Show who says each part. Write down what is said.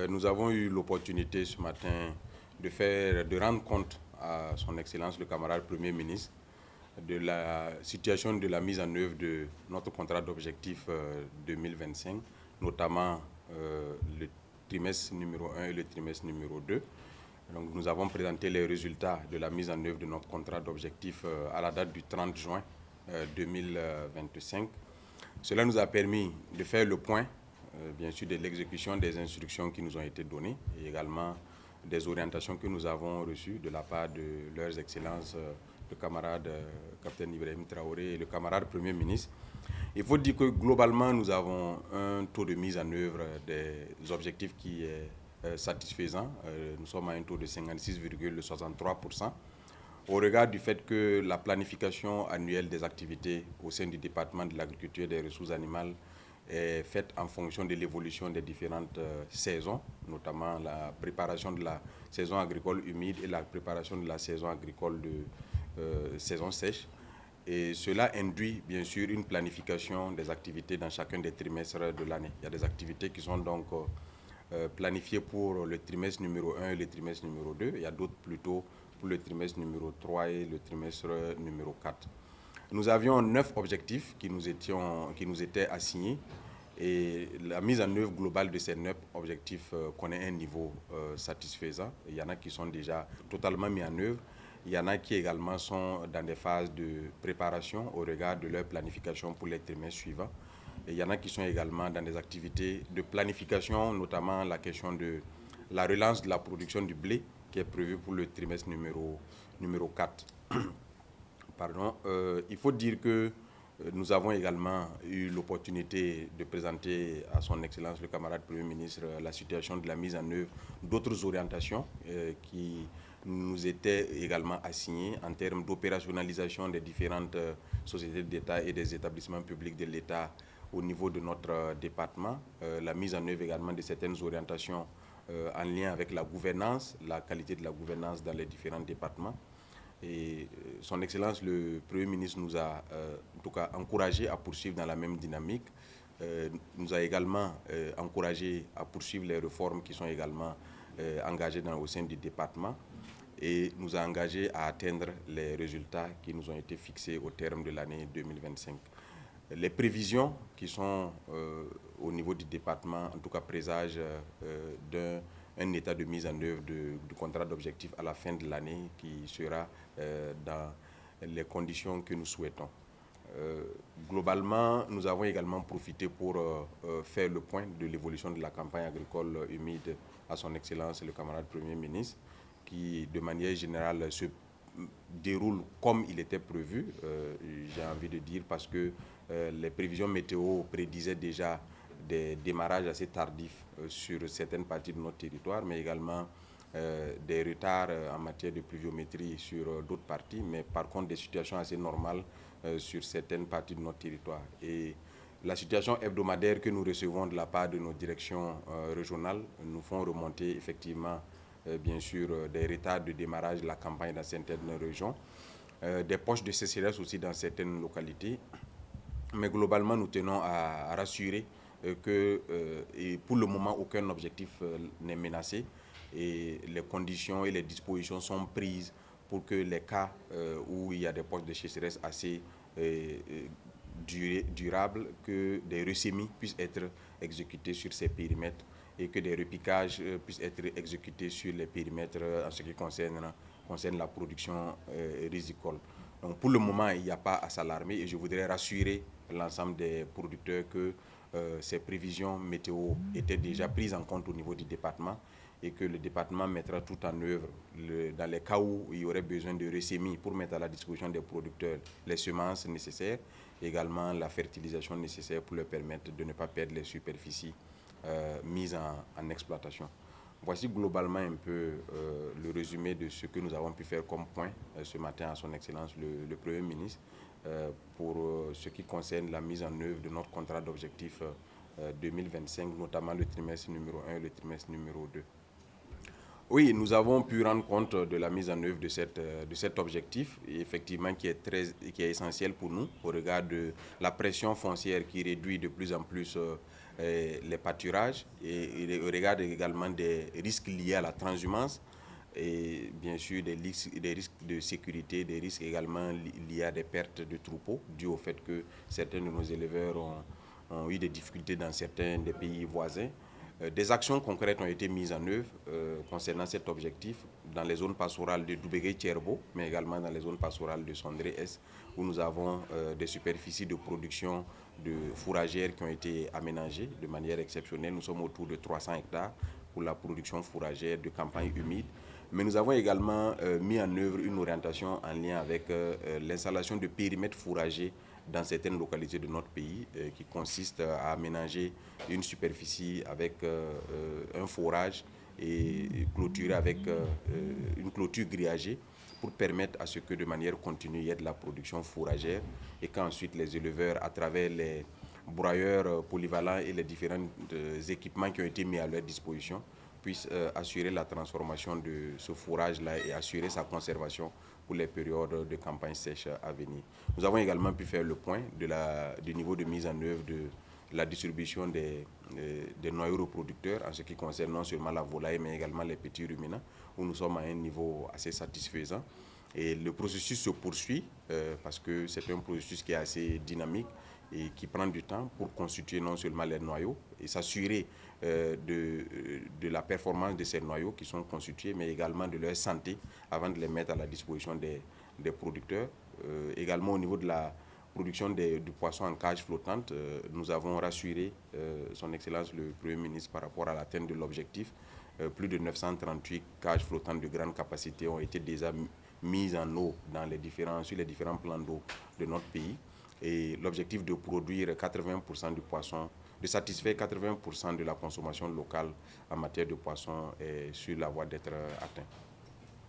Speaker 1: Nous avons eu l'opportunité ce matin de rendre compte à son Excellence le camarade Premier ministre de la situation de la mise en œuvre de notre contrat d'objectif 2025, notamment le trimestre numéro 1 et le trimestre numéro 2. Donc, nous avons présenté les résultats de la mise en œuvre de notre contrat d'objectif à la date du 30 juin 2025. Cela nous a permis de faire le point, bien sûr, de l'exécution des instructions qui nous ont été données et également des orientations que nous avons reçues de la part de leurs excellences, le camarade capitaine Ibrahim Traoré et le camarade Premier ministre. Il faut dire que globalement, nous avons un taux de mise en œuvre des objectifs qui est satisfaisant. Nous sommes à un taux de 56,63%. Au regard du fait que la planification annuelle des activités au sein du département de l'agriculture et des ressources animales est faite en fonction de l'évolution des différentes saisons, notamment la préparation de la saison agricole humide et la préparation de la saison agricole de saison sèche. Et cela induit bien sûr une planification des activités dans chacun des trimestres de l'année. Il y a des activités qui sont donc planifiées pour le trimestre numéro 1 et le trimestre numéro 2. Il y a d'autres plutôt pour le trimestre numéro 3 et le trimestre numéro 4. Nous avions 9 objectifs qui nous étaient assignés et la mise en œuvre globale de ces 9 objectifs connaît un niveau satisfaisant. Il y en a qui sont déjà totalement mis en œuvre. Il y en a qui également sont dans des phases de préparation au regard de leur planification pour les trimestres suivants. Et il y en a qui sont également dans des activités de planification, notamment la question de la relance de la production du blé qui est prévue pour le trimestre numéro 4. Pardon. Il faut dire que nous avons également eu l'opportunité de présenter à son Excellence le camarade Premier ministre la situation de la mise en œuvre d'autres orientations qui nous étaient également assignées en termes d'opérationnalisation des différentes sociétés d'État et des établissements publics de l'État au niveau de notre département, la mise en œuvre également de certaines orientations en lien avec la gouvernance, la qualité de la gouvernance dans les différents départements. Et son Excellence, le Premier ministre, nous a en tout cas encouragé à poursuivre dans la même dynamique. Nous a également encouragé à poursuivre les réformes qui sont également engagées au sein du département et nous a engagé à atteindre les résultats qui nous ont été fixés au terme de l'année 2025. Les prévisions qui sont au niveau du département, en tout cas, présagent d'un état de mise en œuvre du contrat d'objectif à la fin de l'année qui sera dans les conditions que nous souhaitons. Globalement, nous avons également profité pour faire le point de l'évolution de la campagne agricole humide à son Excellence le camarade Premier ministre, qui de manière générale se déroule comme il était prévu, j'ai envie de dire, parce que les prévisions météo prédisaient déjà des démarrages assez tardifs sur certaines parties de notre territoire, mais également des retards en matière de pluviométrie sur d'autres parties, mais par contre des situations assez normales sur certaines parties de notre territoire. Et la situation hebdomadaire que nous recevons de la part de nos directions régionales nous font remonter effectivement bien sûr des retards de démarrage de la campagne dans certaines régions, des poches de sécheresse aussi dans certaines localités. Mais globalement, nous tenons à rassurer que et pour le moment, aucun objectif n'est menacé et les conditions et les dispositions sont prises pour que les cas où il y a des poches de sécheresse assez durables, que des ressemis puissent être exécutés sur ces périmètres et que des repiquages puissent être exécutés sur les périmètres en ce qui concerne la production risicole. Donc pour le moment, il n'y a pas à s'alarmer et je voudrais rassurer l'ensemble des producteurs que ces prévisions météo étaient déjà prises en compte au niveau du département et que le département mettra tout en œuvre dans les cas où il y aurait besoin de ressemis pour mettre à la disposition des producteurs les semences nécessaires, également la fertilisation nécessaire pour leur permettre de ne pas perdre les superficies mises en exploitation. Voici globalement un peu le résumé de ce que nous avons pu faire comme point ce matin à son Excellence le Premier ministre pour ce qui concerne la mise en œuvre de notre contrat d'objectif 2025, notamment le trimestre numéro 1 et le trimestre numéro 2. Oui, nous avons pu rendre compte de la mise en œuvre de cet objectif, et effectivement qui est essentiel pour nous au regard de la pression foncière qui réduit de plus en plus les pâturages et au regard également des risques liés à la transhumance et bien sûr des risques de sécurité, des risques également liés à des pertes de troupeaux dues au fait que certains de nos éleveurs ont eu des difficultés dans certains des pays voisins. Des actions concrètes ont été mises en œuvre concernant cet objectif dans les zones pastorales de Doubégué-Thierbo, mais également dans les zones pastorales de Sondré-Est, où nous avons des superficies de production de fourragères qui ont été aménagées de manière exceptionnelle. Nous sommes autour de 300 hectares pour la production fourragère de campagne humide. Mais nous avons également mis en œuvre une orientation en lien avec l'installation de périmètres fourragers dans certaines localités de notre pays, qui consiste à aménager une superficie avec un forage et clôturer avec une clôture grillagée pour permettre à ce que de manière continue il y ait de la production fourragère et qu'ensuite les éleveurs, à travers les broyeurs polyvalents et les différents équipements qui ont été mis à leur disposition, puissent assurer la transformation de ce fourrage-là et assurer sa conservation pour les périodes de campagne sèche à venir. Nous avons également pu faire le point du niveau de mise en œuvre de la distribution des noyaux reproducteurs en ce qui concerne non seulement la volaille mais également les petits ruminants, où nous sommes à un niveau assez satisfaisant. Et le processus se poursuit parce que c'est un processus qui est assez dynamique et qui prend du temps pour constituer non seulement les noyaux et s'assurer de la performance de ces noyaux qui sont constitués, mais également de leur santé avant de les mettre à la disposition des producteurs. Également au niveau de la production du poisson en cage flottante, nous avons rassuré son Excellence le Premier ministre par rapport à l'atteinte de l'objectif. Plus de 938 cages flottantes de grande capacité ont été déjà mises en eau sur les différents plans d'eau de notre pays. Et l'objectif de produire 80% du poisson, de satisfaire 80% de la consommation locale en matière de poisson est sur la voie d'être atteint.